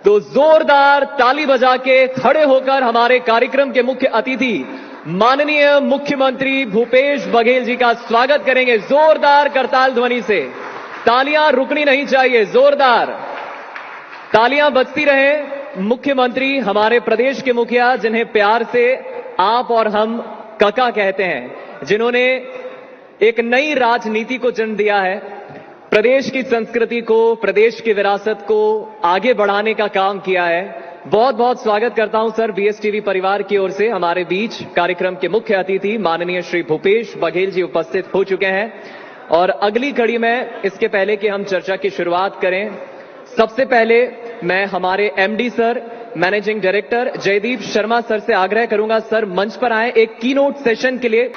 तो जोरदार ताली बजा के खड़े होकर हमारे कार्यक्रम के मुख्य अतिथि माननीय मुख्यमंत्री भूपेश बघेल जी का स्वागत करेंगे। जोरदार करताल ध्वनि से, तालियां रुकनी नहीं चाहिए, जोरदार तालियां बजती रहे। मुख्यमंत्री हमारे प्रदेश के मुखिया, जिन्हें प्यार से आप और हम कका कहते हैं, जिन्होंने एक नई राजनीति को जन्म दिया है, प्रदेश की संस्कृति को, प्रदेश की विरासत को आगे बढ़ाने का काम किया है। बहुत बहुत स्वागत करता हूं सर बीएसटीवी परिवार की ओर से। हमारे बीच कार्यक्रम के मुख्य अतिथि माननीय श्री भूपेश बघेल जी उपस्थित हो चुके हैं और अगली कड़ी में, इसके पहले कि हम चर्चा की शुरुआत करें, सबसे पहले मैं हमारे MD sir, managing director Jaideep Sharma sir से आग्रह करूंगा, सर मंच पर आए एक कीनोट सेशन के लिए।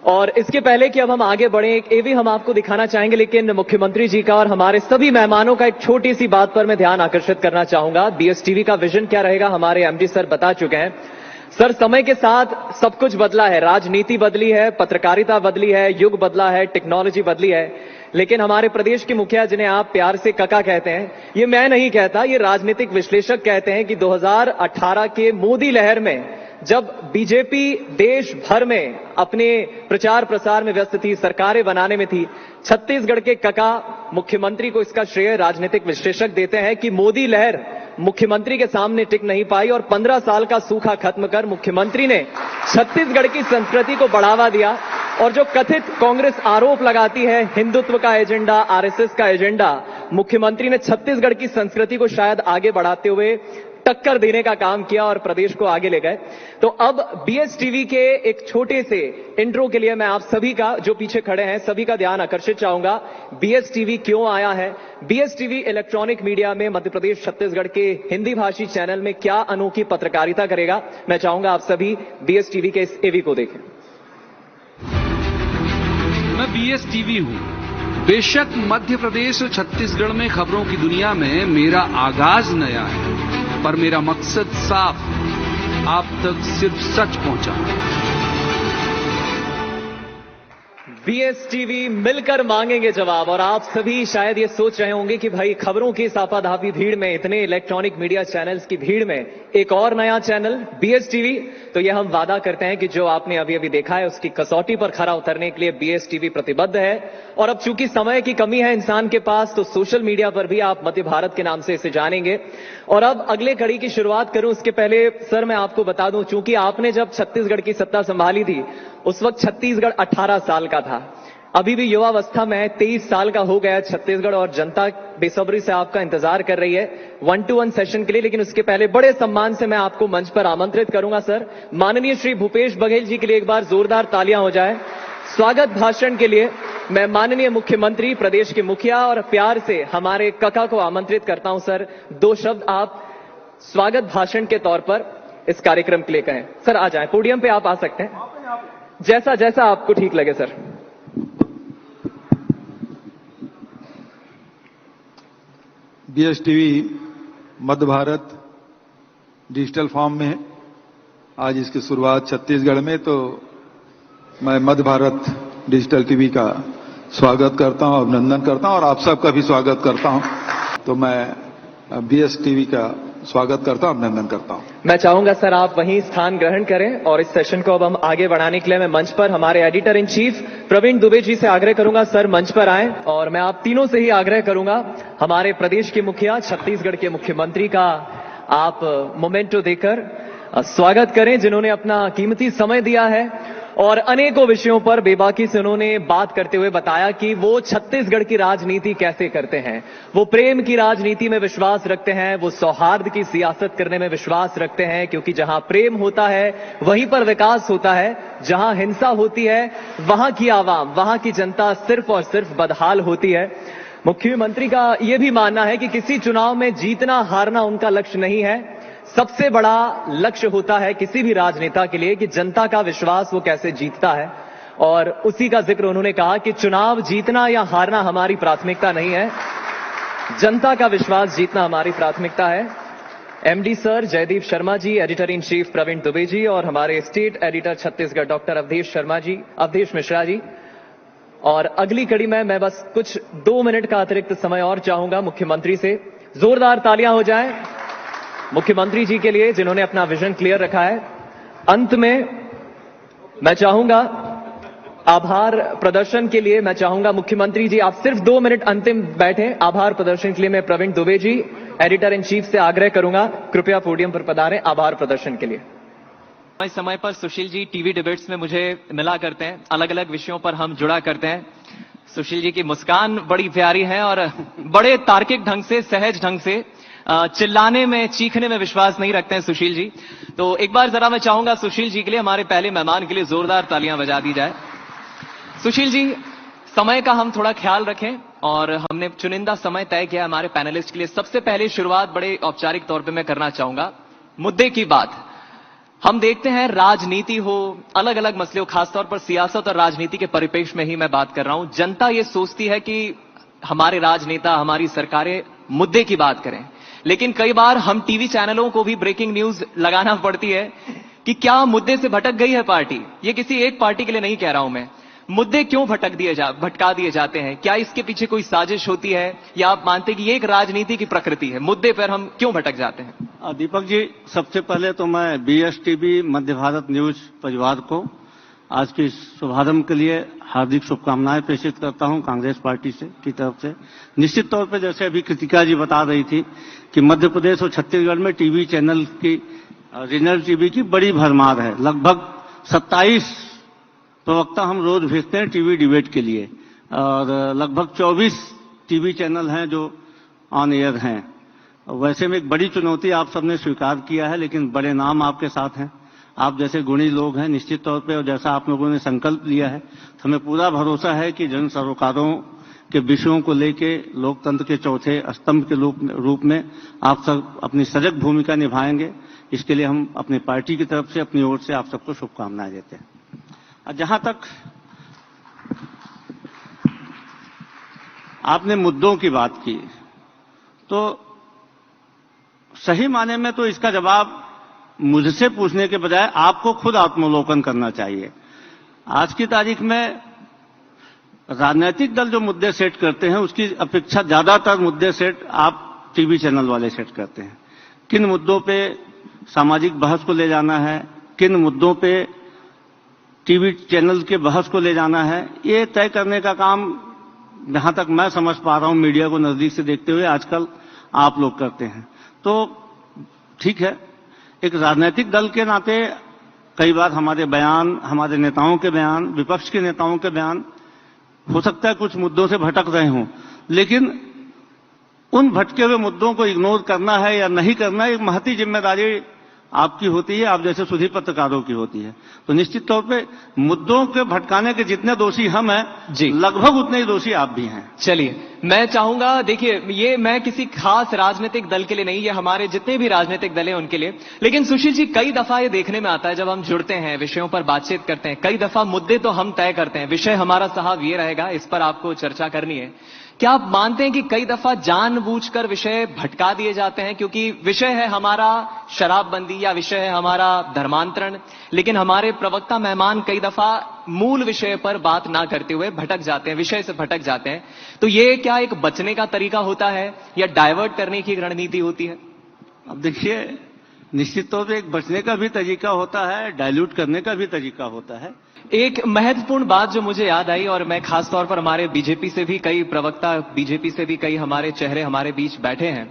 और इसके पहले कि अब हम आगे बढ़े, एक एवी हम आपको दिखाना चाहेंगे, लेकिन मुख्यमंत्री जी का और हमारे सभी मेहमानों का एक छोटी सी बात पर मैं ध्यान आकर्षित करना चाहूंगा। बीएसटीवी का विजन क्या रहेगा, हमारे एमडी सर बता चुके हैं। सर, समय के साथ सब कुछ बदला है, राजनीति बदली है, पत्रकारिता बदली है, युग बदला है, टेक्नोलॉजी बदली है, लेकिन हमारे प्रदेश के मुखिया, जिन्हें आप प्यार से कका कहते हैं, ये मैं नहीं कहता, ये राजनीतिक विश्लेषक कहते हैं कि 2018 के मोदी लहर में जब बीजेपी देश भर में अपने प्रचार प्रसार में व्यस्त थी, सरकारें बनाने में थी, छत्तीसगढ़ के कका मुख्यमंत्री को इसका श्रेय राजनीतिक विश्लेषक देते हैं कि मोदी लहर मुख्यमंत्री के सामने टिक नहीं पाई और 15 साल का सूखा खत्म कर मुख्यमंत्री ने छत्तीसगढ़ की संस्कृति को बढ़ावा दिया। और जो कथित कांग्रेस आरोप लगाती है हिंदुत्व का एजेंडा, आरएसएस का एजेंडा, मुख्यमंत्री ने छत्तीसगढ़ की संस्कृति को शायद आगे बढ़ाते हुए टक्कर देने का काम किया और प्रदेश को आगे ले गए। तो अब बीएसटीवी के एक छोटे से इंट्रो के लिए मैं आप सभी का, जो पीछे खड़े हैं, सभी का ध्यान आकर्षित चाहूंगा। बीएसटीवी क्यों आया है, बीएसटीवी इलेक्ट्रॉनिक मीडिया में मध्य प्रदेश छत्तीसगढ़ के हिंदी भाषी चैनल में क्या अनोखी पत्रकारिता करेगा, मैं चाहूंगा आप सभी बीएसटीवी के इस एवी को देखें। मैं बीएसटीवी हूं। बेशक मध्य प्रदेश और छत्तीसगढ़ में खबरों की दुनिया में मेरा आगाज नया है, पर मेरा मकसद साफ, आप तक सिर्फ सच पहुंचाना। बीएसटीवी मिलकर मांगेंगे जवाब। और आप सभी शायद ये सोच रहे होंगे कि भाई खबरों की सापाधापी भीड़ में, इतने इलेक्ट्रॉनिक मीडिया चैनल्स की भीड़ में एक और नया चैनल बीएसटीवी, तो ये हम वादा करते हैं कि जो आपने अभी अभी देखा है उसकी कसौटी पर खरा उतरने के लिए बीएसटीवी प्रतिबद्ध है। और अब चूंकि समय की कमी है इंसान के पास, तो सोशल मीडिया पर भी आप मध्य भारत के नाम से इसे जानेंगे। और अब अगले कड़ी की शुरुआत करूं उसके पहले सर मैं आपको बता दूं, चूंकि आपने जब छत्तीसगढ़ की सत्ता संभाली थी उस वक्त छत्तीसगढ़ 18 साल का था, अभी भी युवावस्था में है, 23 साल का हो गया छत्तीसगढ़, और जनता बेसब्री से आपका इंतजार कर रही है 1-to-1 सेशन के लिए। लेकिन उसके पहले बड़े सम्मान से मैं आपको मंच पर आमंत्रित करूंगा सर, माननीय श्री भूपेश बघेल जी के लिए एक बार जोरदार तालियां हो जाए। स्वागत भाषण के लिए मैं माननीय मुख्यमंत्री, प्रदेश के मुखिया और प्यार से हमारे कका को आमंत्रित करता हूं। सर, 2 शब्द आप स्वागत भाषण के तौर पर इस कार्यक्रम के लिए कहें। सर आ जाएं, पोडियम पे आप आ सकते हैं, जैसा जैसा आपको ठीक लगे सर। बीएसटीवी मध्य भारत डिजिटल फॉर्म में आज इसकी शुरुआत छत्तीसगढ़ में, तो मैं मध्य भारत डिजिटल टीवी का स्वागत करता हूं, अभिनंदन करता हूं और आप सबका भी स्वागत करता हूं। तो मैं बीएसटीवी का स्वागत करता हूं, अभिनंदन करता हूं। मैं चाहूंगा सर आप वहीं स्थान ग्रहण करें और इस सेशन को अब हम आगे बढ़ाने के लिए मैं मंच पर हमारे editor in chief Praveen Dubey ji से आग्रह करूंगा, सर मंच पर आएं। और मैं आप तीनों से ही आग्रह करूंगा, हमारे प्रदेश के मुखिया, छत्तीसगढ़ के मुख्यमंत्री का आप मोमेंटो देकर स्वागत करें, जिन्होंने अपना कीमती समय दिया है और अनेकों विषयों पर बेबाकी से उन्होंने बात करते हुए बताया कि वो छत्तीसगढ़ की राजनीति कैसे करते हैं। वो प्रेम की राजनीति में विश्वास रखते हैं, वो सौहार्द की सियासत करने में विश्वास रखते हैं, क्योंकि जहां प्रेम होता है वहीं पर विकास होता है, जहां हिंसा होती है वहां की आवाम, वहां की जनता सिर्फ और सिर्फ बदहाल होती है। मुख्यमंत्री का यह भी मानना है कि किसी चुनाव में जीतना हारना उनका लक्ष्य नहीं है, सबसे बड़ा लक्ष्य होता है किसी भी राजनेता के लिए कि जनता का विश्वास वो कैसे जीतता है। और उसी का जिक्र उन्होंने कहा कि चुनाव जीतना या हारना हमारी प्राथमिकता नहीं है, जनता का विश्वास जीतना हमारी प्राथमिकता है। MD sir Jaideep Sharma ji, editor in chief Praveen Dubey ji और हमारे state editor Chhattisgarh doctor Awadhesh Mishra ji, और अगली कड़ी में मैं बस कुछ 2 मिनट का अतिरिक्त समय और चाहूंगा मुख्यमंत्री से। जोरदार तालियां हो जाएं मुख्यमंत्री जी के लिए जिन्होंने अपना विजन क्लियर रखा है। अंत में मैं चाहूंगा आभार प्रदर्शन के लिए, मैं चाहूंगा मुख्यमंत्री जी आप सिर्फ 2 मिनट अंतिम बैठे। आभार प्रदर्शन के लिए मैं प्रवीण दुबे जी एडिटर इन चीफ से आग्रह करूंगा, कृपया पोडियम पर पधारें आभार प्रदर्शन के लिए। समय पर सुशील जी टीवी डिबेट्स में मुझे मिला करते हैं, अलग अलग विषयों पर हम जुड़ा करते हैं। सुशील जी की मुस्कान बड़ी प्यारी है और बड़े तार्किक ढंग से, सहज ढंग से, चिल्लाने में, चीखने में विश्वास नहीं रखते हैं सुशील जी। तो एक बार जरा मैं चाहूंगा सुशील जी के लिए, हमारे पहले मेहमान के लिए जोरदार तालियां बजा दी जाए। सुशील जी, समय का हम थोड़ा ख्याल रखें और हमने चुनिंदा समय तय किया हमारे पैनलिस्ट के लिए। सबसे पहले शुरुआत बड़े औपचारिक तौर पे मैं करना चाहूंगा मुद्दे की बात। हम देखते हैं राजनीति हो, अलग अलग मसले हो, खासतौर पर सियासत और राजनीति के परिप्रेक्ष्य में ही मैं बात कर रहा हूं। जनता ये सोचती है कि हमारे राजनेता, हमारी सरकारें मुद्दे की बात करें, लेकिन कई बार हम टीवी चैनलों को भी ब्रेकिंग न्यूज लगाना पड़ती है कि क्या मुद्दे से भटक गई है पार्टी। ये किसी एक पार्टी के लिए नहीं कह रहा हूं मैं। मुद्दे क्यों भटका दिए जाते हैं? क्या इसके पीछे कोई साजिश होती है या आप मानते हैं कि ये एक राजनीति की प्रकृति है? मुद्दे पर हम क्यों भटक जाते हैं? दीपक जी, सबसे पहले तो मैं बीएसटीवी मध्य भारत न्यूज परिवार को आज के शुभारंभ के लिए हार्दिक शुभकामनाएं प्रेषित करता हूं कांग्रेस पार्टी से की तरफ से। निश्चित तौर पर जैसे अभी कृतिका जी बता रही थी कि मध्य प्रदेश और छत्तीसगढ़ में टीवी चैनल की, रीजनल टीवी की बड़ी भरमार है। लगभग 27 प्रवक्ता हम रोज भेजते हैं टीवी डिबेट के लिए और लगभग 24 टीवी चैनल हैं जो ऑन एयर हैं। वैसे में एक बड़ी चुनौती आप सबने स्वीकार किया है, लेकिन बड़े नाम आपके साथ हैं, आप जैसे गुणी लोग हैं निश्चित तौर पे, और जैसा आप लोगों ने संकल्प लिया है, हमें पूरा भरोसा है कि जन सरोकारों के विषयों को लेके लोकतंत्र के चौथे स्तंभ के रूप में आप सब अपनी सजग भूमिका निभाएंगे। इसके लिए हम अपनी पार्टी की तरफ से, अपनी ओर से आप सबको शुभकामनाएं देते हैं। जहां तक आपने मुद्दों की बात की, तो सही माने में तो इसका जवाब मुझसे पूछने के बजाय आपको खुद आत्मावलोकन करना चाहिए। आज की तारीख में राजनीतिक दल जो मुद्दे सेट करते हैं उसकी अपेक्षा ज्यादातर मुद्दे सेट आप टीवी चैनल वाले सेट करते हैं। किन मुद्दों पे सामाजिक बहस को ले जाना है, किन मुद्दों पे टीवी चैनल के बहस को ले जाना है, ये तय करने का काम जहां तक मैं समझ पा रहा हूं मीडिया को नजदीक से देखते हुए आजकल आप लोग करते हैं। तो ठीक है, एक राजनीतिक दल के नाते कई बार हमारे बयान, हमारे नेताओं के बयान, विपक्ष के नेताओं के बयान हो सकता है कुछ मुद्दों से भटक रहे हों, लेकिन उन भटके हुए मुद्दों को इग्नोर करना है या नहीं करना है, एक महती जिम्मेदारी आपकी होती है, आप जैसे सुधी पत्रकारों की होती है। तो निश्चित तौर पे मुद्दों के भटकाने के जितने दोषी हम हैं जी, लगभग उतने ही दोषी आप भी हैं। चलिए, मैं चाहूंगा, देखिए ये मैं किसी खास राजनीतिक दल के लिए नहीं, ये हमारे जितने भी राजनीतिक दल हैं उनके लिए। लेकिन सुशील जी, कई दफा ये देखने में आता है जब हम जुड़ते हैं, विषयों पर बातचीत करते हैं, कई दफा मुद्दे तो हम तय करते हैं, विषय हमारा साहब ये रहेगा, इस पर आपको चर्चा करनी है। क्या आप मानते हैं कि कई दफा जानबूझकर विषय भटका दिए जाते हैं? क्योंकि विषय है हमारा शराबबंदी या विषय है हमारा धर्मांतरण, लेकिन हमारे प्रवक्ता मेहमान कई दफा मूल विषय पर बात ना करते हुए भटक जाते हैं, विषय से भटक जाते हैं। तो ये क्या एक बचने का तरीका होता है या डाइवर्ट करने की रणनीति होती है? अब देखिए, निश्चित तौर पर एक बचने का भी तरीका होता है, डाइल्यूट करने का भी तरीका होता है। एक महत्वपूर्ण बात जो मुझे याद आई, और मैं खासतौर पर हमारे बीजेपी से भी कई प्रवक्ता, बीजेपी से भी कई हमारे चेहरे हमारे बीच बैठे हैं,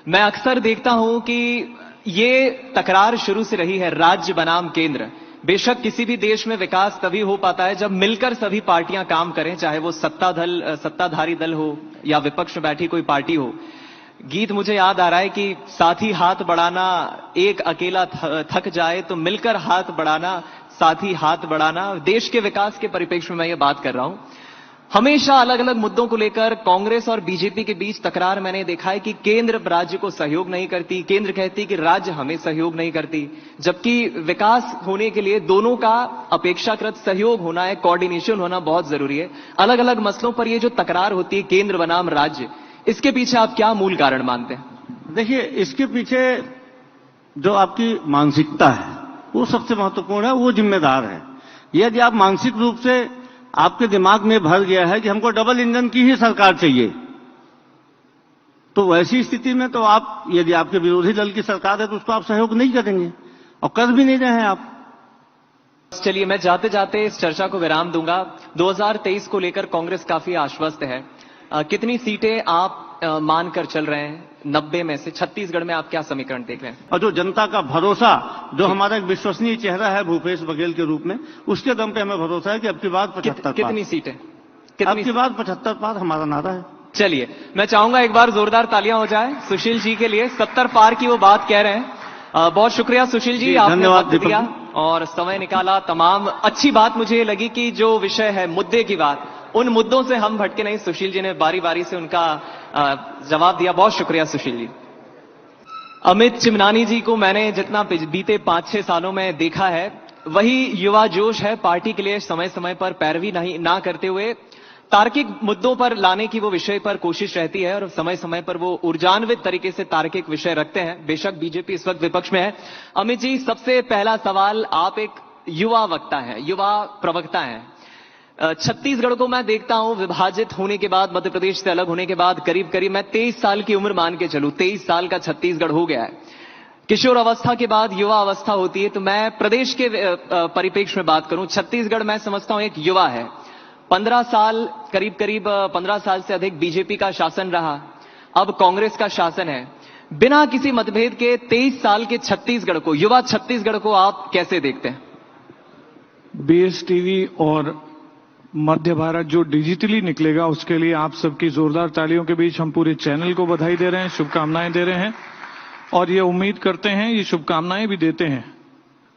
मैं अक्सर देखता हूं कि ये तकरार शुरू से रही है, राज्य बनाम केंद्र। बेशक किसी भी देश में विकास तभी हो पाता है जब मिलकर सभी पार्टियां काम करें, चाहे वो सत्ताधारी दल हो या विपक्ष में बैठी कोई पार्टी हो। गीत मुझे याद आ रहा है कि साथी हाथ बढ़ाना, एक अकेला थक जाए तो मिलकर हाथ बढ़ाना, साथी हाथ बढ़ाना। देश के विकास के परिप्रेक्ष्य में मैं ये बात कर रहा हूं। हमेशा अलग अलग मुद्दों को लेकर कांग्रेस और बीजेपी के बीच तकरार मैंने देखा है कि केंद्र राज्य को सहयोग नहीं करती, केंद्र कहती कि राज्य हमें सहयोग नहीं करती, जबकि विकास होने के लिए दोनों का अपेक्षाकृत सहयोग होना है, कोऑर्डिनेशन होना बहुत जरूरी है। अलग अलग मसलों पर ये जो तकरार होती है केंद्र बनाम राज्य, इसके पीछे आप क्या मूल कारण मानते हैं? देखिए, इसके पीछे जो आपकी मानसिकता है वो सबसे महत्वपूर्ण है, वो जिम्मेदार है। यदि आप मानसिक रूप से आपके दिमाग में भर गया है कि हमको डबल इंजन की ही सरकार चाहिए, तो वैसी स्थिति में तो आप, यदि आपके विरोधी दल की सरकार है तो उसको आप सहयोग नहीं करेंगे और कर भी नहीं रहे हैं आप। चलिए, मैं जाते जाते इस चर्चा को विराम दूंगा। 2023 को लेकर कांग्रेस काफी आश्वस्त है। कितनी सीटें आप मानकर चल रहे हैं? 90 में से छत्तीसगढ़ में आप क्या समीकरण देख रहे हैं? और जो जनता का भरोसा, जो हमारा एक विश्वसनीय चेहरा है भूपेश बघेल के रूप में, उसके दम पे हमें भरोसा है कि अब की बार 75 कितनी सीटें? अब की बार 75 पार हमारा नारा है। चलिए, मैं चाहूंगा एक बार जोरदार तालियां हो जाए सुशील जी के लिए। 70 पार की वो बात कह रहे हैं। बहुत शुक्रिया सुशील जी, आपने धन्यवाद वक्त दिया और समय निकाला। तमाम अच्छी बात मुझे लगी कि जो विषय है, मुद्दे की बात, उन मुद्दों से हम भटके नहीं। सुशील जी ने बारी बारी से उनका जवाब दिया। बहुत शुक्रिया सुशील जी। अमित चिमनानी जी को मैंने जितना बीते 5-6 सालों में देखा है, वही युवा जोश है। पार्टी के लिए समय समय पर पैरवी ना करते हुए तार्किक मुद्दों पर लाने की वो विषय पर कोशिश रहती है और समय समय पर वो ऊर्जान्वित तरीके से तार्किक विषय रखते हैं। बेशक बीजेपी इस वक्त विपक्ष में है। अमित जी, सबसे पहला सवाल, आप एक युवा वक्ता हैं, युवा प्रवक्ता हैं। छत्तीसगढ़ को मैं देखता हूं विभाजित होने के बाद, मध्य प्रदेश से अलग होने के बाद करीब करीब मैं 23 साल की उम्र मान के चलूं, 23 साल का छत्तीसगढ़ हो गया है। किशोर अवस्था के बाद युवा अवस्था होती है। तो मैं प्रदेश के परिप्रेक्ष्य में बात करूं, छत्तीसगढ़ मैं समझता हूं एक युवा है। 15 साल, करीब करीब 15 साल से अधिक बीजेपी का शासन रहा, अब कांग्रेस का शासन है। बिना किसी मतभेद के 23 साल के छत्तीसगढ़ को, युवा छत्तीसगढ़ को आप कैसे देखते हैं? बीएसटीवी और मध्य भारत जो डिजिटली निकलेगा, उसके लिए आप सबकी जोरदार तालियों के बीच हम पूरे चैनल को बधाई दे रहे हैं, शुभकामनाएं दे रहे हैं और ये उम्मीद करते हैं, ये शुभकामनाएं भी देते हैं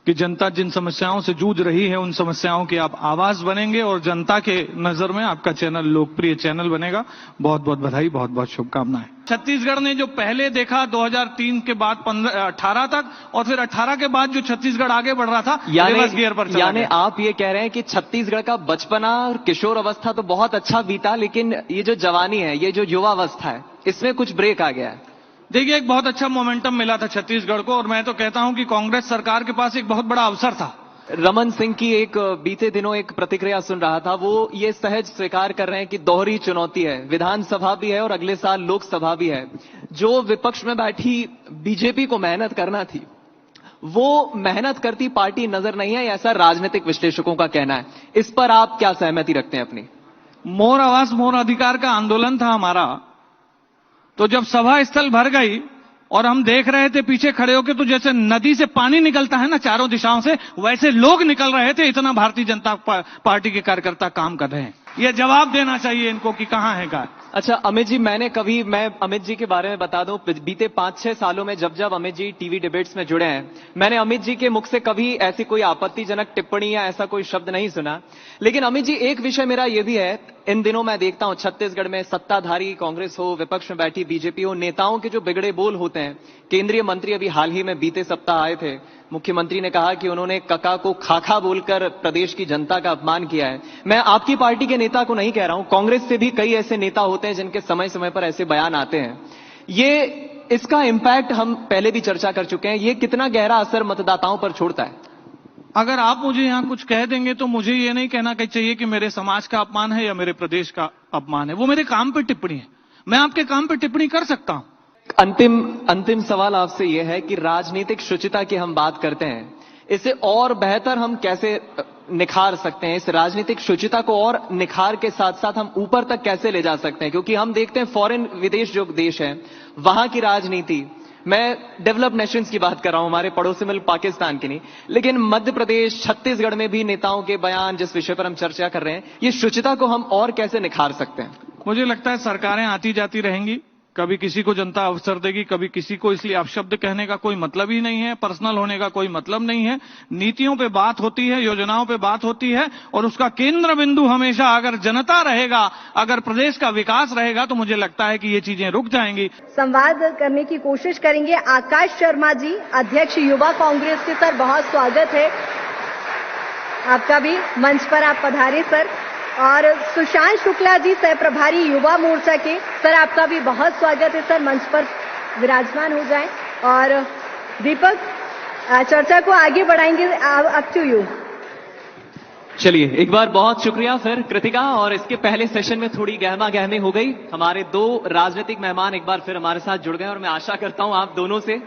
कि जनता जिन समस्याओं से जूझ रही है, उन समस्याओं की आप आवाज बनेंगे और जनता के नजर में आपका चैनल लोकप्रिय चैनल बनेगा। बहुत बहुत बधाई, बहुत बहुत शुभकामनाएं। छत्तीसगढ़ ने जो पहले देखा 2003 के बाद 18 तक और फिर 18 के बाद जो छत्तीसगढ़ आगे बढ़ रहा था, रिवर्स गियर पर चला यानी गया। आप ये कह रहे हैं कि छत्तीसगढ़ का बचपना और किशोर अवस्था तो बहुत अच्छा बीता, लेकिन ये जो जवानी है, ये जो युवा अवस्था है, इसमें कुछ ब्रेक आ गया है। देखिए, एक बहुत अच्छा मोमेंटम मिला था छत्तीसगढ़ को और मैं तो कहता हूं कि कांग्रेस सरकार के पास एक बहुत बड़ा अवसर था। रमन सिंह की एक बीते दिनों एक प्रतिक्रिया सुन रहा था, वो ये सहज स्वीकार कर रहे हैं कि दोहरी चुनौती है, विधानसभा भी है और अगले साल लोकसभा भी है। जो विपक्ष में बैठी बीजेपी को मेहनत करना थी, वो मेहनत करती पार्टी नजर नहीं है, ऐसा राजनीतिक विश्लेषकों का कहना है। इस पर आप क्या सहमति रखते हैं अपनी? मोर आवाज मोर अधिकार का आंदोलन था हमारा, तो जब सभा स्थल भर गई और हम देख रहे थे पीछे खड़े होकर, तो जैसे नदी से पानी निकलता है ना चारों दिशाओं से, वैसे लोग निकल रहे थे। इतना भारतीय जनता पार्टी के कार्यकर्ता काम कर रहे हैं। ये जवाब देना चाहिए इनको कि कहां है गाय। अच्छा अमित जी, मैं अमित जी के बारे में बता दूं, बीते 5-6 सालों में जब जब अमित जी टीवी डिबेट्स में जुड़े हैं, मैंने अमित जी के मुख से कभी ऐसी कोई आपत्तिजनक टिप्पणी या ऐसा कोई शब्द नहीं सुना। लेकिन अमित जी, एक विषय मेरा यह भी है, इन दिनों मैं देखता हूं छत्तीसगढ़ में सत्ताधारी कांग्रेस हो, विपक्ष में बैठी बीजेपी हो, नेताओं के जो बिगड़े बोल होते हैं। केंद्रीय मंत्री अभी हाल ही में बीते सप्ताह आए थे, मुख्यमंत्री ने कहा कि उन्होंने कका को खाखा बोलकर प्रदेश की जनता का अपमान किया है। मैं आपकी पार्टी के नेता को नहीं कह रहा हूं, कांग्रेस से भी कई ऐसे नेता होते हैं जिनके समय समय पर ऐसे बयान आते हैं। इसका इंपैक्ट हम पहले भी चर्चा कर चुके हैं, ये कितना गहरा असर मतदाताओं पर छोड़ता है? अगर आप मुझे यहां कुछ कह देंगे तो मुझे ये नहीं कहना चाहिए कि मेरे समाज का अपमान है या मेरे प्रदेश का अपमान है। वो मेरे काम पर टिप्पणी है, मैं आपके काम पर टिप्पणी कर सकता हूं। अंतिम सवाल आपसे यह है कि राजनीतिक शुचिता की हम बात करते हैं, इसे और बेहतर हम कैसे निखार सकते हैं? इस राजनीतिक शुचिता को और निखार के साथ साथ हम ऊपर तक कैसे ले जा सकते हैं? क्योंकि हम देखते हैं फॉरेन विदेश जो देश है, वहां की राजनीति, मैं डेवलप्ड नेशंस की बात कर रहा हूं, हमारे पड़ोसी मुल्क पाकिस्तान की नहीं, लेकिन मध्य प्रदेश, छत्तीसगढ़ में भी नेताओं के बयान, जिस विषय पर हम चर्चा कर रहे हैं, ये शुचिता को हम और कैसे निखार सकते हैं? मुझे लगता है सरकारें आती जाती रहेंगी, कभी किसी को जनता अवसर देगी, कभी किसी को, इसलिए अपशब्द कहने का कोई मतलब ही नहीं है, पर्सनल होने का कोई मतलब नहीं है। नीतियों पे बात होती है, योजनाओं पे बात होती है और उसका केंद्र बिंदु हमेशा अगर जनता रहेगा, अगर प्रदेश का विकास रहेगा, तो मुझे लगता है कि ये चीजें रुक जाएंगी। संवाद करने की कोशिश करेंगे आकाश शर्मा जी, अध्यक्ष युवा कांग्रेस के। सर बहुत स्वागत है आपका भी, मंच पर आप पधारे सर। और सुशांत शुक्ला जी, सह प्रभारी युवा मोर्चा के, सर आपका भी बहुत स्वागत है सर, मंच पर विराजमान हो जाएं। और दीपक, चर्चा को आगे बढ़ाएंगे, अप टू यू। चलिए एक बार बहुत शुक्रिया फिर कृतिका। और इसके पहले सेशन में थोड़ी गहमा गहमी हो गई। हमारे दो राजनीतिक मेहमान एक बार फिर हमारे साथ जुड़ गए और मैं आशा करता हूं आप दोनों से,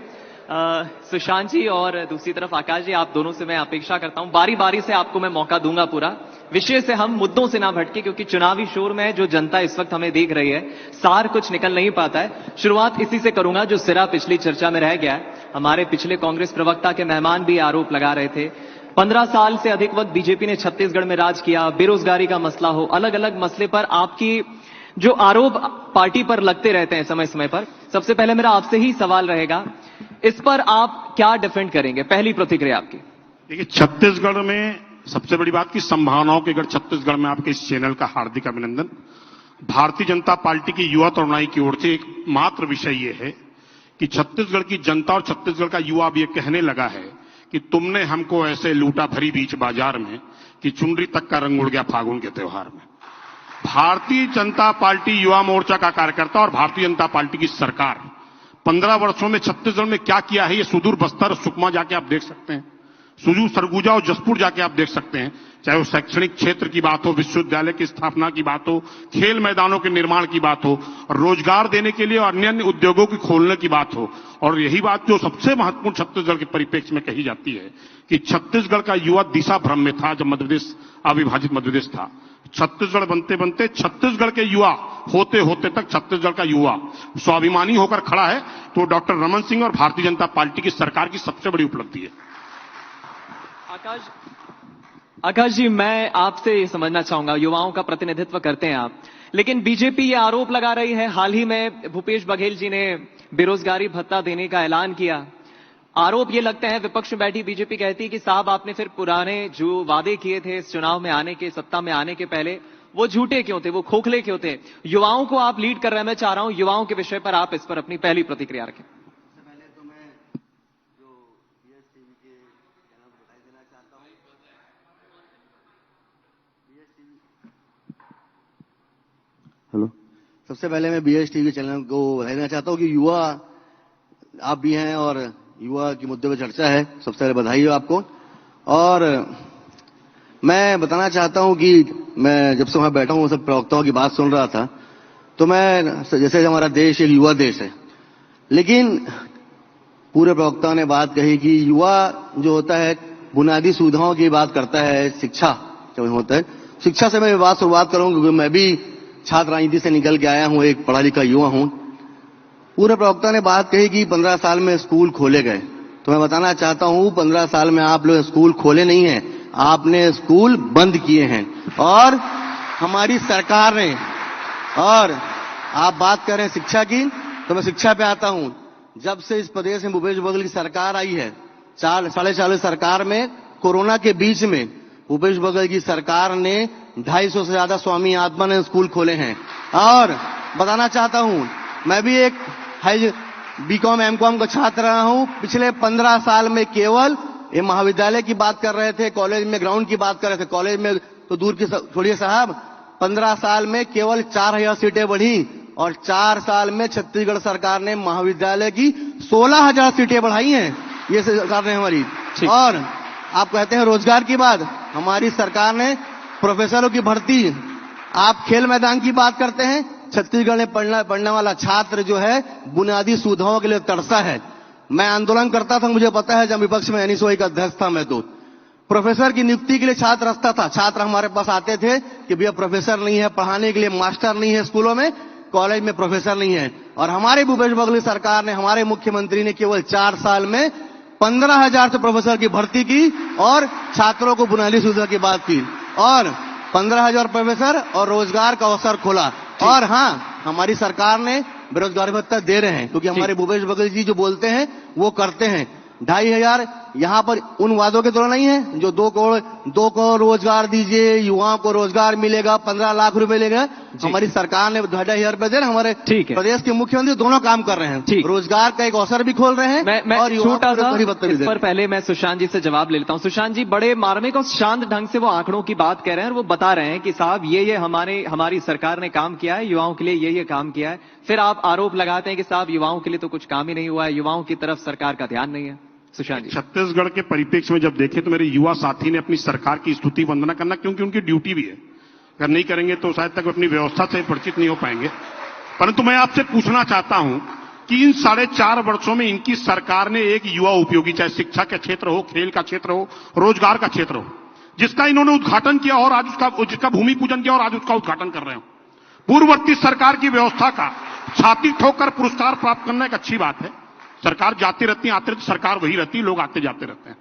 सुशांत जी और दूसरी तरफ आकाश जी, आप दोनों से मैं अपेक्षा करता हूं बारी बारी से आपको मैं मौका दूंगा पूरा। विषय से हम मुद्दों से ना भटके, क्योंकि चुनावी शोर में जो जनता इस वक्त हमें देख रही है सार कुछ निकल नहीं पाता है। शुरुआत इसी से करूंगा जो सिरा पिछली चर्चा में रह गया है। हमारे पिछले कांग्रेस प्रवक्ता के मेहमान भी आरोप लगा रहे थे 15 साल से अधिक वक्त बीजेपी ने छत्तीसगढ़ में राज किया, बेरोजगारी का मसला हो, अलग अलग मसले पर आपकी जो आरोप पार्टी पर लगते रहते हैं समय समय पर, सबसे पहले मेरा आपसे ही सवाल रहेगा, इस पर आप क्या डिफेंड करेंगे? पहली प्रतिक्रिया आपकी। देखिए, छत्तीसगढ़ में सबसे बड़ी बात की संभावनाओं के गढ़ छत्तीसगढ़ में आपके इस चैनल का हार्दिक अभिनंदन। भारतीय जनता पार्टी की युवा तरुणाई की ओर से एक मात्र विषय यह है कि छत्तीसगढ़ की जनता और छत्तीसगढ़ का युवा अब यह कहने लगा है कि तुमने हमको ऐसे लूटा भरी बीच बाजार में कि चुनरी तक का रंग उड़ गया फागुन के त्योहार में। भारतीय जनता पार्टी युवा मोर्चा का कार्यकर्ता और भारतीय जनता पार्टी की सरकार 15 वर्षों में छत्तीसगढ़ में क्या किया है, ये सुदूर बस्तर सुकमा जाके आप देख सकते हैं, सुदूर सरगुजा और जसपुर जाके आप देख सकते हैं। चाहे वो शैक्षणिक क्षेत्र की बात हो, विश्वविद्यालय की स्थापना की बात हो, खेल मैदानों के निर्माण की बात हो, रोजगार देने के लिए और अन्य अन्य उद्योगों की खोलने की बात हो। और यही बात जो सबसे महत्वपूर्ण छत्तीसगढ़ के परिप्रेक्ष्य में कही जाती है कि छत्तीसगढ़ का युवा दिशा भ्रम में था जब मध्यप्रदेश अविभाजित मध्यप्रदेश था। छत्तीसगढ़ बनते बनते छत्तीसगढ़ के युवा होते होते तक छत्तीसगढ़ का युवा स्वाभिमानी होकर खड़ा है, तो डॉक्टर रमन सिंह और भारतीय जनता पार्टी की सरकार की सबसे बड़ी उपलब्धि है। आकाश जी, मैं आपसे ये समझना चाहूंगा, युवाओं का प्रतिनिधित्व करते हैं आप, लेकिन बीजेपी ये आरोप लगा रही है, हाल ही में भूपेश बघेल जी ने बेरोजगारी भत्ता देने का ऐलान किया। आरोप ये लगते हैं, विपक्ष में बैठी बीजेपी कहती है कि साहब आपने फिर पुराने जो वादे किए थे इस चुनाव में आने के, सत्ता में आने के पहले, वो झूठे क्यों थे, वो खोखले क्यों थे? युवाओं को आप लीड कर रहे हैं, मैं चाह रहा हूं युवाओं के विषय पर आप इस पर अपनी पहली प्रतिक्रिया रखें। हेलो, सबसे पहले मैं बीएस टीवी चैनल को बधाई देना चाहता हूँ कि युवा आप भी हैं और युवा के मुद्दे पर चर्चा है, सबसे पहले बधाई हो आपको। और मैं बताना चाहता हूँ कि मैं जब से वहां बैठा हूँ सब प्रवक्ताओं की बात सुन रहा था, तो मैं जैसे हमारा देश एक युवा देश है, लेकिन पूरे प्रवक्ताओं ने बात कही कि युवा जो होता है बुनियादी सुविधाओं की बात करता है, शिक्षा जो होता है, शिक्षा से मैं बात शुरुआत करूंगा क्योंकि मैं भी छात्र राजनीति से निकल के आया हूं, एक पढ़ा लिखा युवा हूं। पूरे प्रवक्ता ने बात कही कि 15 साल में स्कूल खोले गए, तो मैं बताना चाहता हूं 15 साल में आप लोग स्कूल खोले नहीं हैं, आपने स्कूल बंद किए हैं। और हमारी सरकार ने, और आप बात कर रहे हैं शिक्षा की, तो मैं शिक्षा पे आता हूं। जब से इस प्रदेश में भूपेश बघेल की सरकार आई है, 4.5 सरकार में, कोरोना के बीच में भूपेश बघेल की सरकार ने 250 से ज्यादा स्वामी आत्मानंद स्कूल खोले हैं। और बताना चाहता हूं, मैं भी एक बीकॉम एमकॉम का छात्र रहा हूं। पिछले 15 साल में केवल ये महाविद्यालय की बात कर रहे थे, कॉलेज में ग्राउंड की बात कर रहे थे, कॉलेज में तो दूर की छोड़िए साहब, 15 साल में केवल 4000 सीटें बढ़ी और 4 साल में छत्तीसगढ़ सरकार ने महाविद्यालय की 16000 सीटें बढ़ाई हैं, ये सरकार ने हमारी। और आप कहते हैं रोजगार की बात, हमारी सरकार ने प्रोफेसरों की भर्ती, आप खेल मैदान की बात करते हैं, छत्तीसगढ़ में पढ़ने वाला छात्र जो है बुनियादी सुविधाओं के लिए तरसा है। मैं आंदोलन करता था, मुझे पता है, जब विपक्ष में एनएसयूआई का अध्यक्ष था मैं, तो प्रोफेसर की नियुक्ति के लिए छात्र रखता था, छात्र हमारे पास आते थे कि भैया प्रोफेसर नहीं है, पढ़ाने के लिए मास्टर नहीं है स्कूलों में, कॉलेज में प्रोफेसर नहीं है। और हमारे भूपेश बघेल सरकार ने, हमारे मुख्यमंत्री ने केवल 4 साल में 15,000 से प्रोफेसर की भर्ती की और छात्रों को बुनियादी सुविधा की बात की, और 15,000 प्रोफेसर और रोजगार का अवसर खोला। और हाँ, हमारी सरकार ने बेरोजगारी भत्ता दे रहे हैं, क्योंकि हमारे भूपेश बघेल जी जो बोलते हैं वो करते हैं। 2,500 यहाँ पर उन वादों के तरह नहीं है जो 2 करोड़ रोजगार दीजिए, युवाओं को रोजगार मिलेगा, 15 लाख रुपए मिलेगा। हमारी सरकार ने 2,500 रुपए दे रहे, हमारे प्रदेश के मुख्यमंत्री दोनों काम कर रहे हैं, रोजगार का एक अवसर भी खोल रहे हैं। मैं और छोटा सा इस पर पहले मैं सुशांत जी से जवाब ले लेता हूं। सुशांत जी, बड़े मार्मिक और शांत ढंग से वो आंकड़ों की बात कह रहे हैं और वो बता रहे हैं कि साहब ये हमारी सरकार ने काम किया है, युवाओं के लिए ये काम किया है। फिर आप आरोप लगाते हैं कि साहब युवाओं के लिए तो कुछ काम ही नहीं हुआ है, युवाओं की तरफ सरकार का ध्यान नहीं है। सुशांत जी। छत्तीसगढ़ के परिप्रेक्ष्य में जब देखे तो मेरे युवा साथी ने अपनी सरकार की स्तुति वंदना करना, क्योंकि उनकी ड्यूटी भी है, अगर नहीं करेंगे तो शायद तक अपनी व्यवस्था से परिचित नहीं हो पाएंगे। परंतु मैं आपसे पूछना चाहता हूं कि इन 4.5 वर्षों में इनकी सरकार ने एक युवा उपयोगी, चाहे शिक्षा का क्षेत्र हो, खेल का क्षेत्र हो, रोजगार का क्षेत्र हो, जिसका इन्होंने उद्घाटन किया और आज जिसका भूमि पूजन किया और आज उसका उद्घाटन कर रहे हो। पूर्ववर्ती सरकार की व्यवस्था का छाती ठोककर पुरस्कार प्राप्त करना एक अच्छी बात है। सरकार जाती रहती है, आते रहती, सरकार वही रहती है, लोग आते जाते रहते हैं।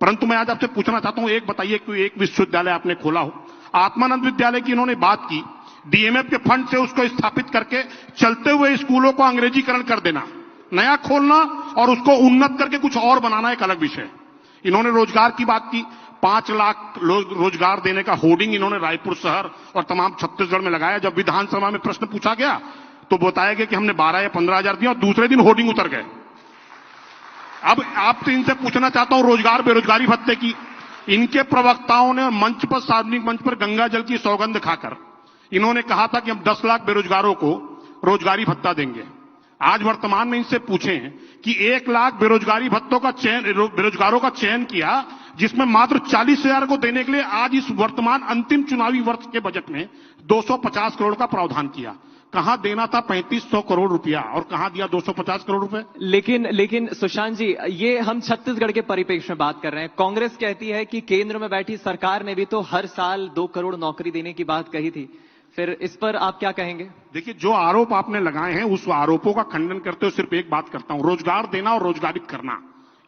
परंतु मैं आज आपसे पूछना चाहता हूं, एक बताइए कि एक विश्वविद्यालय आपने खोला हो, आत्मानंद विद्यालय की इन्होंने बात की, डीएमएफ के फंड से उसको स्थापित करके चलते हुए स्कूलों को अंग्रेजीकरण कर देना, नया खोलना और उसको उन्नत करके कुछ और बनाना एक अलग विषय है। इन्होंने रोजगार की बात की, 5 लाख रोजगार देने का होर्डिंग इन्होंने रायपुर शहर और तमाम छत्तीसगढ़ में लगाया। जब विधानसभा में प्रश्न पूछा गया तो बताया गया कि हमने 12 या 15 हजार दिया और दूसरे दिन होर्डिंग उतर गए। अब आपसे इनसे पूछना चाहता हूं रोजगार बेरोजगारी भत्ते की, इनके प्रवक्ताओं ने मंच पर, सार्वजनिक मंच पर गंगा जल की सौगंध खाकर इन्होंने कहा था कि हम 10 लाख बेरोजगारों को रोजगारी भत्ता देंगे। आज वर्तमान में इनसे पूछें कि 1 लाख बेरोजगारी भत्तों का चयन, बेरोजगारों का चयन किया, जिसमें मात्र 40,000 को देने के लिए आज इस वर्तमान अंतिम चुनावी वर्ष के बजट में 250 करोड़ का प्रावधान किया। कहां देना था 3500 करोड़ रुपया और कहां दिया 250 करोड़ रुपए। लेकिन सुशांत जी, ये हम छत्तीसगढ़ के परिप्रेक्ष्य में बात कर रहे हैं। कांग्रेस कहती है कि केंद्र में बैठी सरकार ने भी तो हर साल 2 करोड़ नौकरी देने की बात कही थी, फिर इस पर आप क्या कहेंगे? देखिए, जो आरोप आपने लगाए हैं उस आरोपों का खंडन करते हुए सिर्फ एक बात करता हूं, रोजगार देना और रोजगारित करना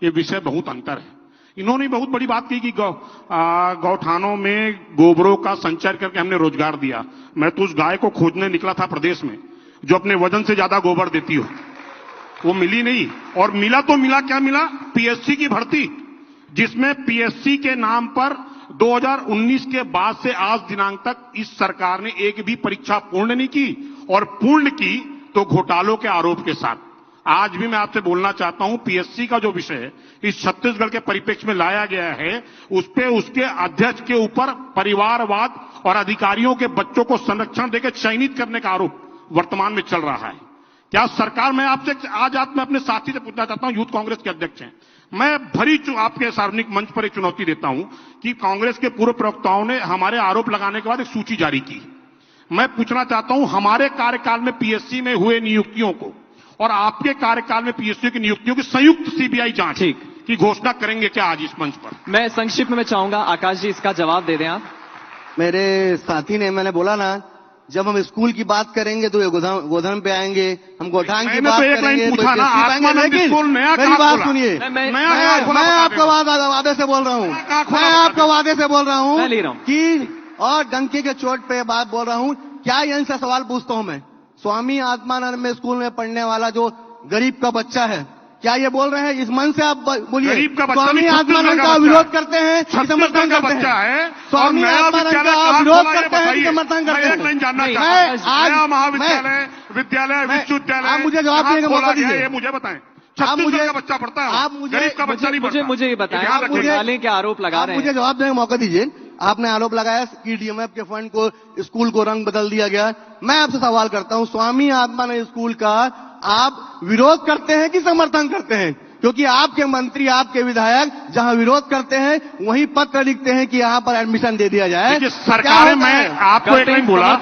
ये विषय बहुत अंतर है। इन्होंने बहुत बड़ी बात की कि गौठानों में गोबरों का संचय करके हमने रोजगार दिया। मैं तो उस गाय को खोजने निकला था प्रदेश में जो अपने वजन से ज्यादा गोबर देती हो, वो मिली नहीं। और मिला तो मिला, क्या मिला? पीएससी की भर्ती, जिसमें पीएससी के नाम पर 2019 के बाद से आज दिनांक तक इस सरकार ने एक भी परीक्षा पूर्ण नहीं की, और पूर्ण की तो घोटालों के आरोप के साथ। आज भी मैं आपसे बोलना चाहता हूं, पीएससी का जो विषय है इस छत्तीसगढ़ के परिप्रेक्ष्य में लाया गया है, उस पे उसके अध्यक्ष के ऊपर परिवारवाद और अधिकारियों के बच्चों को संरक्षण देकर चयनित करने का आरोप वर्तमान में चल रहा है। क्या सरकार, मैं आपसे आज मैं अपने साथी से पूछना चाहता हूं, यूथ कांग्रेस के अध्यक्ष हैं, मैं आपके सार्वजनिक मंच पर एक चुनौती देता हूं कि कांग्रेस के पूर्व प्रवक्ताओं ने हमारे आरोप लगाने के बाद एक सूची जारी की। मैं पूछना चाहता हूं, हमारे कार्यकाल में पीएससी में हुए नियुक्तियों को और आपके कार्यकाल में पीएससी की नियुक्तियों की संयुक्त सीबीआई जांच की घोषणा करेंगे क्या आज इस मंच पर? मैं संक्षिप्त में चाहूंगा आकाश जी इसका जवाब दे दें आप। मेरे साथी ने, मैंने बोला ना, जब हम स्कूल की बात करेंगे तो ये गोधन पे आएंगे, हम गोठान की बात करेंगे तो मेरी बात सुनिए, मैं आपको वादे से बोल रहा हूँ, मैं आपको वादे से बोल रहा हूँ कि, और डंके के चोट पे बात बोल रहा हूँ, क्या इनसे सवाल पूछता हूँ मैं, स्वामी आत्मानंद में स्कूल में पढ़ने वाला जो गरीब का बच्चा है, क्या ये बोल रहे हैं इस मन से? आप बोलिए, स्वामी आत्मानंद का विरोध करते हैं, समर्थन करते हैं, स्वामी आत्मानंद का विरोध करते हैं, समर्थन करते हैं। महाविद्यालय, विद्यालय, विश्वविद्यालय, आप मुझे जवाब देने का मौका दीजिए, मुझे बताएं, छत्तीसगढ़ का बच्चा पढ़ता है, आप मुझे का बच्चा नहीं पढ़ता। मुझे ये बताएं, आप घोटाले के आरोप लगा रहे हैं, मुझे जवाब देने का मौका दीजिए। आपने आरोप लगाया कि डीएमएफ के फंड को, स्कूल को रंग बदल दिया गया। मैं आपसे सवाल करता हूं, स्वामी आत्मानंद स्कूल का आप विरोध करते हैं कि समर्थन करते हैं? क्योंकि आपके मंत्री, आपके विधायक जहां विरोध करते हैं वहीं पत्र लिखते हैं कि यहां पर एडमिशन दे दिया जाए। सरकारें, मैं आपको एक नहीं बोला,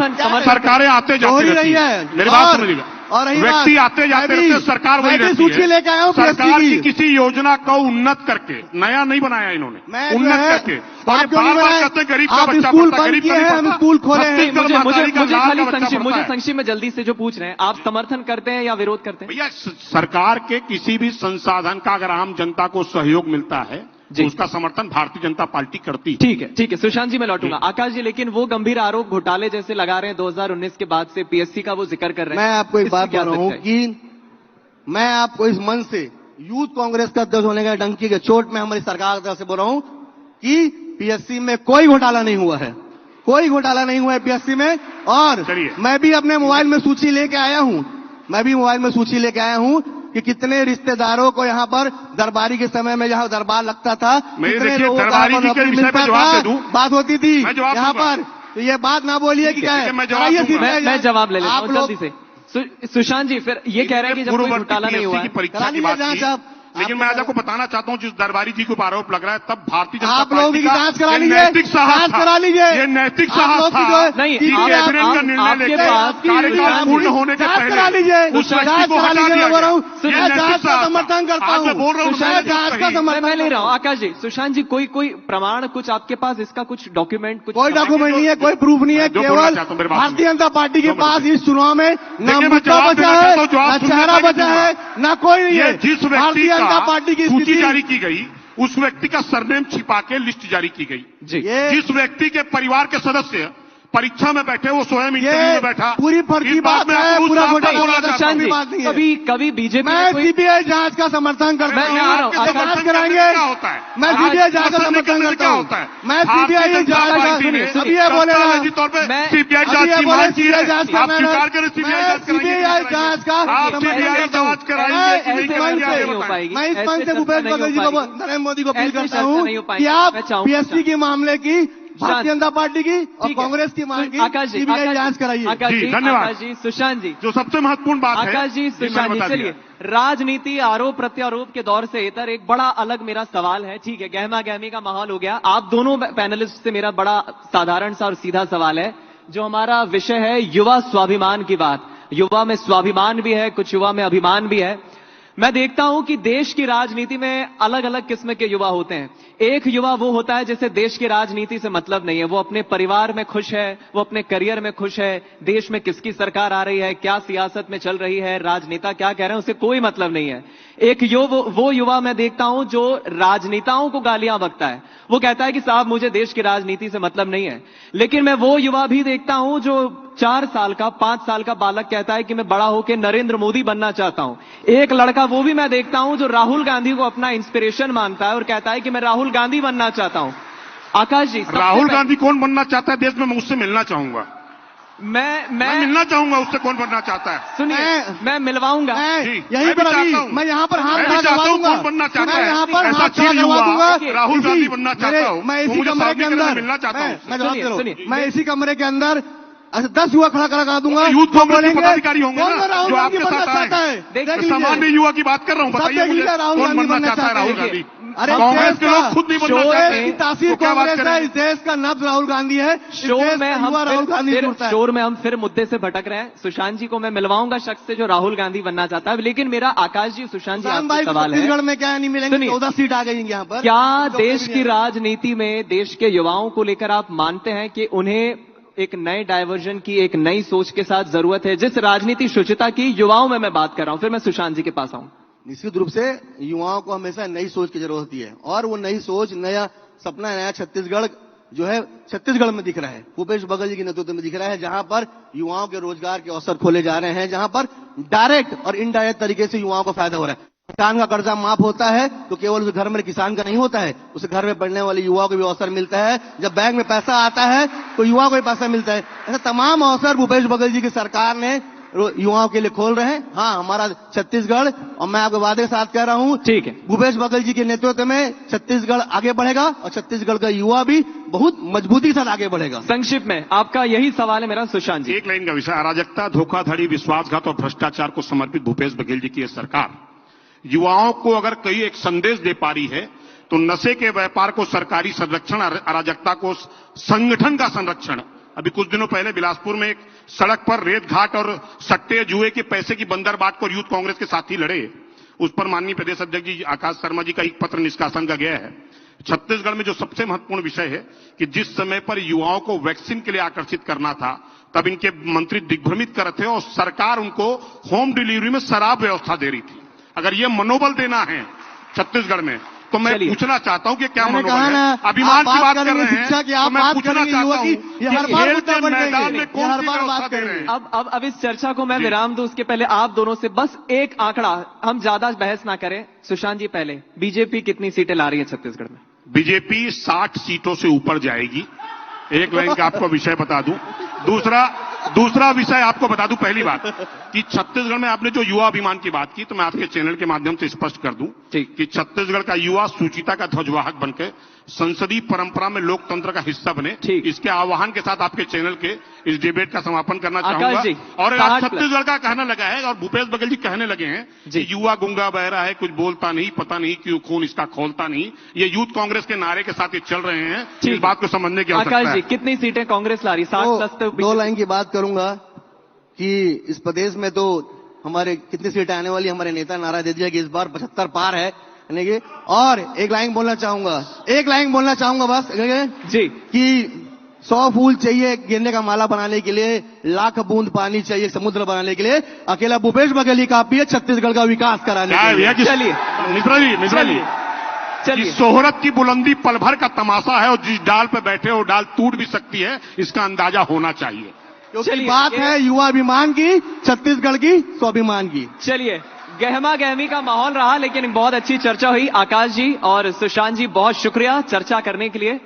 सरकारें आते जाते रही है, मेरी बात समझिएगा, और व्यक्ति आते जाते रहते, सरकार वही रहती है। सूची लेके आया हूं, सरकार की किसी योजना को उन्नत करके, नया नहीं बनाया इन्होंने, उन्नत करके, और बार-बार कहते हैं गरीब का बच्चा पढ़ता, गरीब का हम स्कूल खोले हैं। मुझे संक्षिप्त में जल्दी से जो पूछ रहे हैं, आप समर्थन करते हैं या विरोध करते हैं? भैया, सरकार के किसी भी संसाधन का अगर आम जनता को सहयोग मिलता है तो उसका समर्थन भारतीय जनता पार्टी करती है। ठीक है सुशांत जी, मैं लौटूंगा। आकाश जी, लेकिन वो गंभीर आरोप घोटाले जैसे लगा रहे हैं 2019 के बाद से, पीएससी का वो जिक्र कर रहे हैं। मैं आपको एक बात बोल रहा हूं कि मैं आपको इस मन से, यूथ कांग्रेस का अध्यक्ष होने का डंकी के चोट में हमारी सरकार की तरफ से बोल रहा हूं कि पीएससी में कोई घोटाला नहीं हुआ है, कोई घोटाला नहीं हुआ है पीएससी में। और मैं भी अपने मोबाइल में सूची लेके आया हूं, मैं भी मोबाइल में सूची लेके आया हूं कि कितने रिश्तेदारों को यहाँ पर दरबारी के समय में जहाँ दरबार लगता था, कितने लोगों को नौकरी मिलता था, बात होती थी यहाँ पर। तो ये बात ना बोलिए कि क्या है। मैं जवाब ले लेता हूँ जल्दी से। सुशांत जी, फिर ये कह रहे हैं कि जब कोई घोटाला नहीं हुआ है, परीक्षा की बात की, लेकिन मैं आज आपको बताना चाहता हूं, जिस दरबारी जी के ऊपर आरोप लग रहा है, तब भारतीय जनता आप लोगों पार्टी की का जांच करा ये लीजिए, नैतिक साहस जांच था। करा लीजिए। ये नैतिक आप साहस लोग की था जो है, नहीं, कि आप- कैबिनेट का आप- निर्णय आपके लेकर पास कार्यकाल पूर्ण होने के जांच करा पहले लीजिए, उस व्यक्ति जांच को करा हटा लीजिए, दिया मैं बोल रहा हूं, गया। ये मैं नैतिक जांच का साहस था। समर्थन करता आज हूं, मैं बोल रहा हूं, मैं मैंने जांच का सही। समर्थन मैं ले रहा हूँ करता आकाश जी, सुशांत जी, कोई प्रमाण कुछ आपके पास इसका कुछ डॉक्यूमेंट कुछ कोई डॉक्यूमेंट नहीं है, कोई प्रूफ नहीं है, जो बोलना केवल चाहता हूं, मेरी बात सुनिए। भारतीय जनता पार्टी के दो मिनट। पास इस चुनाव में ना देखिए, मैं मुद्दा जवाब बचा देना है, चाहता हूं, जवाब ना सुनने चेहरा तक बचा दूंगा। है, ना कोई नहीं ये है। जिस व्यक्ति भारतीय जनता पार्टी की का सूची स्थिति जारी की गई, उस व्यक्ति का सरनेम छिपा के लिस्ट जारी की गई। जी ये जिस व्यक्ति के परिवार के सदस्य परीक्षा में बैठे, वो स्वयं इंटरव्यू ये में बैठा। पूरी फर्जी इस बात में है, आपको पूरा साफ घोटाला बोलना बात है, चाहता हूं। कोई बात नहीं है। कभी बीजेपी मैं ने कोई सीबीआई जांच का समर्थन करता मैं हूं, आ रहा हूं, ये आकाश, जांच समर्थन कराएंगे। करने से क्या होता है? मैं आज सीबीआई जांच का समर्थन समर्थन करने से करता क्या हूं, होता है? मैं भारतीय सीबीआई जनता जांच का पार्टी ने अभी ये बोले ना, दस्तावेजी तौर पे मैं- सीबीआई अभी जांच ये की बोले मांग की है। सीबीआई जांच आप करना है। स्वीकार करें, सीबीआई मैं जांच कराइए, सीबीआई जांच का आप समर्थन सीबीआई करता हूं। जांच कराइए, मैं नहीं इस कराइए, मंच आगे से- बताइए। मैं इस मंच से ऐसे भूपेश चर्चा बघेल जी नहीं को, हो पाएगी। नरेंद्र मोदी को अपील ऐसे करता चर्चा हूं नहीं हो पाएगी। कि आप मैं चाहूंगा पीएससी के मामले की, भारतीय जनता पार्टी की और ठीक है। कांग्रेस की मांग की आकाश जी, सीबीआई आकाश जांच जी, कराइए। आकाश जी, जी, धन्यवाद। आकाश जी, सुशांत जी, जो सबसे महत्वपूर्ण बात है, आकाश जी, मैंने सुशांत जी, बता दिया। चलिए, राजनीति आरोप प्रत्यारोप के दौर से इतर एक बड़ा अलग मेरा सवाल है। ठीक है, गहमा गहमी का माहौल हो गया। आप दोनों पैनलिस्ट से मेरा बड़ा साधारण सा और सीधा सवाल है, जो हमारा विषय है युवा स्वाभिमान की बात। युवा में स्वाभिमान भी है, कुछ युवा में अभिमान भी है। मैं देखता हूं कि देश की राजनीति में अलग अलग किस्म के युवा होते हैं। एक युवा वो होता है जिसे देश की राजनीति से मतलब नहीं है, वो अपने परिवार में खुश है, वो अपने करियर में खुश है, देश में किसकी सरकार आ रही है, क्या सियासत में चल रही है, राजनेता क्या कह रहे हैं, उसे कोई मतलब नहीं है। एक वो युवा मैं देखता हूं जो राजनेताओं को गालियां बकता है। वो कहता है कि साहब मुझे देश की राजनीति से मतलब नहीं है। लेकिन मैं वो युवा भी देखता हूं जो 4 साल का 5 साल का बालक कहता है कि मैं बड़ा होकर नरेंद्र मोदी बनना चाहता हूं। एक लड़का वो भी मैं देखता हूं जो राहुल गांधी को अपना इंस्पिरेशन मानता है और कहता है कि मैं राहुल गांधी बनना चाहता हूं। आकाश जी, राहुल गांधी कौन बनना चाहता है देश में? मैं उससे मिलना चाहूंगा। मैं मिलना चाहूंगा उससे, कौन बनना चाहता है। सुनिए, मैं मिलवाऊंगा। जी, यहीं मैं पर भी अभी चाहता हूं। मैं यहाँ पर हाथ मैं खड़ा भी चाहता करवा हूं, दूंगा। कौन बनना चाहता मैं है। यहाँ पर ऐसा हाथ खड़ा चीज करवा हुआ, दूंगा। राहुल इसी- गांधी बनना चाहता हूं। मैं वो इसी मुझे कमरे साफ के भी करना, अंदर मिलना चाहता हूं। मैं जवाब दे रहा सुनिए, हूं। मैं इसी कमरे के अंदर 10 युवा खड़ा करा दूंगा। यूथ वो कांग्रेस के बोलेंगे, पदाधिकारी होंगे कौन ना, राहुल जो गांधी आपके बनना साथ चाहता आए। है? देख देख लीजिए। सामान्य युवा की बात कर रहा हूं, सब बताइए देख मुझे लीजिए, राहुल कौन गांधी बनना बनना चाहता है। राहुल चाहते गांधी हैं। अरे कांग्रेस देश के लोग का- खुद नहीं बनना शोर चाहते। देश की तासीर तो क्या बात कांग्रेस है, करें? इस देश का नब्ज राहुल गांधी है। इस शोर देश में का हम युवा राहुल गांधी फिर जुड़ता है। शोर में हम फिर मुद्दे से भटक रहे हैं। सुशांत जी को मैं मिलवाऊंगा शख्स से जो राहुल गांधी बनना चाहता है। लेकिन मेरा आकाश जी, सुशांत जी, किसान भाई आपसे सवाल है, छत्तीसगढ़ में क्या नहीं मिलेंगे? सुनिए। 14 सीट आ गई यहाँ पर। क्या तो देश की नहीं है। राजनीति में देश के युवाओं को लेकर आप मानते हैं कि उन्हें एक नए डायवर्जन की, एक नई सोच के साथ जरूरत है? जिस राजनीति शुचिता की युवाओं में मैं बात कर रहा हूं। फिर मैं सुशांत जी के पास आऊं। निश्चित रूप से युवाओं को हमेशा नई सोच की जरूरत होती है, और वो नई सोच, नया सपना, नया छत्तीसगढ़ जो है छत्तीसगढ़ में दिख रहा है, भूपेश बघेल जी के नेतृत्व में दिख रहा है, जहां पर युवाओं के रोजगार के अवसर खोले जा रहे हैं, जहां पर डायरेक्ट और इनडायरेक्ट तरीके से युवाओं को फायदा हो रहा है। किसान का कर्जा माफ होता है तो केवल उस घर में किसान का नहीं होता है, उस घर में पढ़ने वाले युवाओं को भी अवसर मिलता है। जब बैंक में पैसा आता है तो युवाओं को भी पैसा मिलता है। ऐसे तमाम अवसर भूपेश बघेल जी की सरकार ने युवाओं के लिए खोल रहे हैं। हाँ, हमारा छत्तीसगढ़, और मैं आपको वादे के साथ कह रहा हूं, ठीक है, भूपेश बघेल जी के नेतृत्व में छत्तीसगढ़ आगे बढ़ेगा और छत्तीसगढ़ का युवा भी बहुत मजबूती के साथ आगे बढ़ेगा। संक्षिप्त में आपका यही सवाल है मेरा, सुशांत जी। एक लाइन का विषय, अराजकता, धोखाधड़ी, विश्वासघात और भ्रष्टाचार को समर्पित भूपेश बघेल जी की यह सरकार युवाओं को अगर कई एक संदेश दे पा रही है तो नशे के व्यापार को सरकारी संरक्षण, अराजकता को संगठन का संरक्षण। अभी कुछ दिनों पहले बिलासपुर में एक सड़क पर रेत घाट और सट्टे जुए के पैसे की बंदरबाट पर यूथ कांग्रेस के साथी लड़े। उस पर माननीय प्रदेश अध्यक्ष जी आकाश शर्मा जी का एक पत्र निष्कासन का गया है। छत्तीसगढ़ में जो सबसे महत्वपूर्ण विषय है कि जिस समय पर युवाओं को वैक्सीन के लिए आकर्षित करना था, तब इनके मंत्री दिग्भ्रमित कर रहे थे और सरकार उनको होम डिलीवरी में शराब व्यवस्था दे रही थी। अगर ये मनोबल देना है छत्तीसगढ़ में तो मैं पूछना चाहता हूं कि क्या मैंने मनोबल कहा है? ना, अभिमान की बात कर करेंगे रहे हैं शिक्षा की, तो आप मैं बात पूछना करेंगे चाहता युवा हूं की, कि ये हर बार खेल मुद्दा के बन मैदान जाएंगे, में ये कौन हर सी बार व्यवस्था बात दे रहे करेंगे। हैं? अब इस चर्चा को मैं विराम दूं उसके पहले आप दोनों से बस एक आंकड़ा, हम ज्यादा बहस ना करें। सुशांत जी, पहले बीजेपी कितनी सीटें ला रही है छत्तीसगढ़ में? बीजेपी 60 सीटों से ऊपर जाएगी। एक लाइन का आपको विषय बता दूं। दूसरा विषय आपको बता दूं, पहली बात कि छत्तीसगढ़ में आपने जो युवा अभिमान की बात की, तो मैं आपके चैनल के माध्यम से स्पष्ट कर दूं ठीक। कि छत्तीसगढ़ का युवा सुचिता का ध्वजवाहक बनकर संसदीय परंपरा में लोकतंत्र का हिस्सा बने। ठीक। इसके आह्वान के साथ आपके चैनल के इस डिबेट का समापन करना आकाश चाहूंगा। जी, और आज 60 छत्तीसगढ़ का कहना लगा है और भूपेश बघेल जी कहने लगे हैं जी। कि युवा गूंगा बहरा है, कुछ बोलता नहीं, पता नहीं क्यों खून इसका खोलता नहीं। ये यूथ कांग्रेस के नारे के साथ ये चल रहे हैं। ठीक। इस बात को समझने की आवश्यकता आकाश जी, है। कितनी सीटें कांग्रेस ला रही? 60+ तो 2 लाइन की बात करूंगा कि इस प्रदेश में तो हमारे कितनी सीटें आने वाली, हमारे नेता नारा दे दिया कि इस बार 75 पार है। यानी कि और एक लाइन बोलना चाहूंगा बस जी कि 100 फूल चाहिए गेंदे का माला बनाने के लिए, लाख बूंद पानी चाहिए समुद्र बनाने के लिए, अकेला भूपेश बघेल ही काफी है छत्तीसगढ़ का विकास कराने के लिए। चलिए मिश्रा जी चलिए इस शोहरत की बुलंदी पल भर का तमाशा है और जिस डाल पे बैठे हो डाल टूट भी सकती है, इसका अंदाजा होना चाहिए। क्योंकि चलिए, बात है युवा अभिमान की, छत्तीसगढ़ की स्वाभिमान की। चलिए, गहमा गहमी का माहौल रहा, लेकिन बहुत अच्छी चर्चा हुई। आकाश जी और सुशांत जी, बहुत शुक्रिया चर्चा करने के लिए।